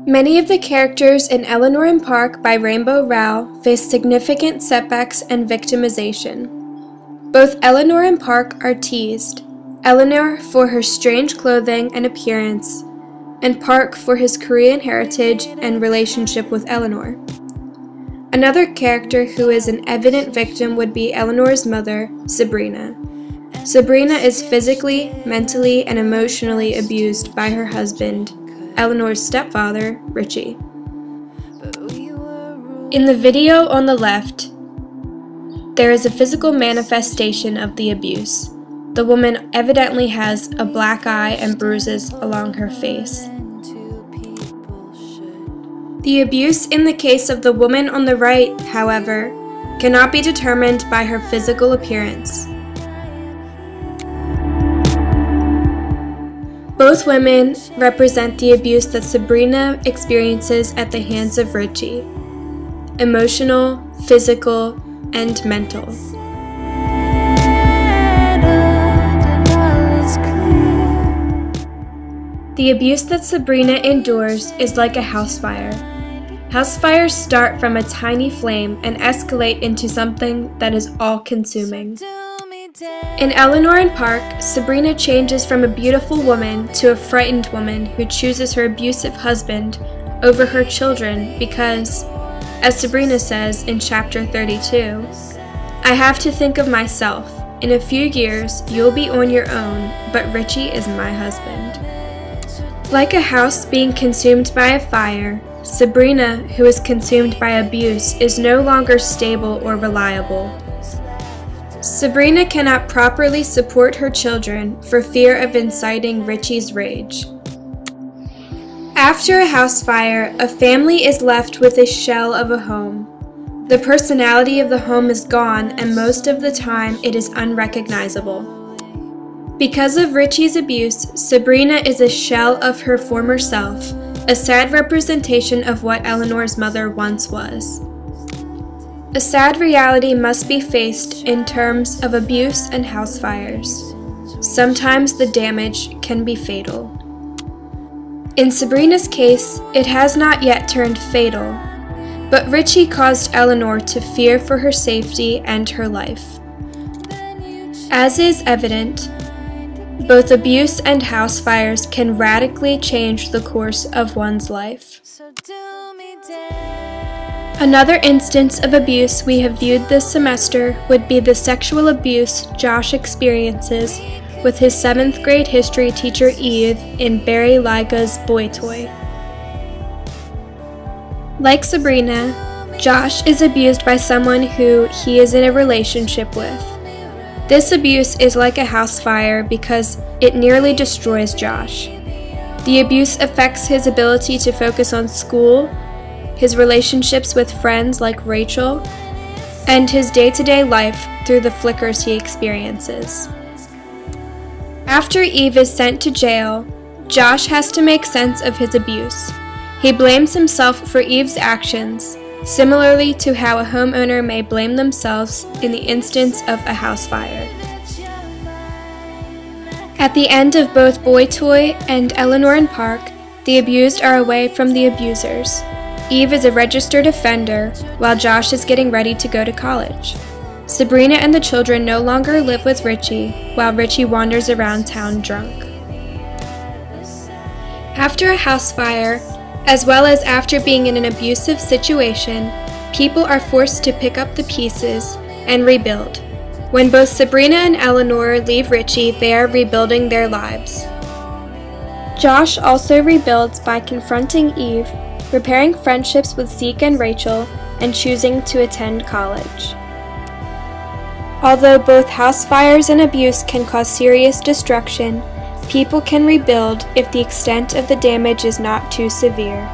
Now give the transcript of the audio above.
Many of the characters in Eleanor and Park by Rainbow Rowell face significant setbacks and victimization. Both Eleanor and Park are teased, Eleanor for her strange clothing and appearance, and Park for his Korean heritage and relationship with Eleanor. Another character who is an evident victim would be Eleanor's mother, Sabrina. Sabrina is physically, mentally, and emotionally abused by her husband, Eleanor's stepfather, Richie. In the video on the left, there is a physical manifestation of the abuse. The woman evidently has a black eye and bruises along her face. The abuse in the case of the woman on the right, however, cannot be determined by her physical appearance. Both women represent the abuse that Sabrina experiences at the hands of Richie: emotional, physical, and mental. The abuse that Sabrina endures is like a house fire. House fires start from a tiny flame and escalate into something that is all-consuming. In Eleanor and Park, Sabrina changes from a beautiful woman to a frightened woman who chooses her abusive husband over her children because, as Sabrina says in chapter 32, "I have to think of myself. In a few years, you'll be on your own, but Richie is my husband." Like a house being consumed by a fire, Sabrina, who is consumed by abuse, is no longer stable or reliable. Sabrina cannot properly support her children for fear of inciting Richie's rage. After a house fire, a family is left with a shell of a home. The personality of the home is gone, and most of the time it is unrecognizable. Because of Richie's abuse, Sabrina is a shell of her former self, a sad representation of what Eleanor's mother once was. A sad reality must be faced in terms of abuse and house fires. Sometimes the damage can be fatal. In Sabrina's case, it has not yet turned fatal, but Richie caused Eleanor to fear for her safety and her life. As is evident, both abuse and house fires can radically change the course of one's life. Another instance of abuse we have viewed this semester would be the sexual abuse Josh experiences with his 7th grade history teacher Eve in Barry Lyga's Boy Toy. Like Sabrina, Josh is abused by someone who he is in a relationship with. This abuse is like a house fire because it nearly destroys Josh. The abuse affects his ability to focus on school, his relationships with friends like Rachel, and his day-to-day life through the flickers he experiences. After Eve is sent to jail, Josh has to make sense of his abuse. He blames himself for Eve's actions, similarly to how a homeowner may blame themselves in the instance of a house fire. At the end of both Boy Toy and Eleanor and Park, the abused are away from the abusers. Eve is a registered offender, while Josh is getting ready to go to college. Sabrina and the children no longer live with Richie, while Richie wanders around town drunk. After a house fire, as well as after being in an abusive situation, people are forced to pick up the pieces and rebuild. When both Sabrina and Eleanor leave Richie, they are rebuilding their lives. Josh also rebuilds by confronting Eve, repairing friendships with Zeke and Rachel, and choosing to attend college. Although both house fires and abuse can cause serious destruction, people can rebuild if the extent of the damage is not too severe.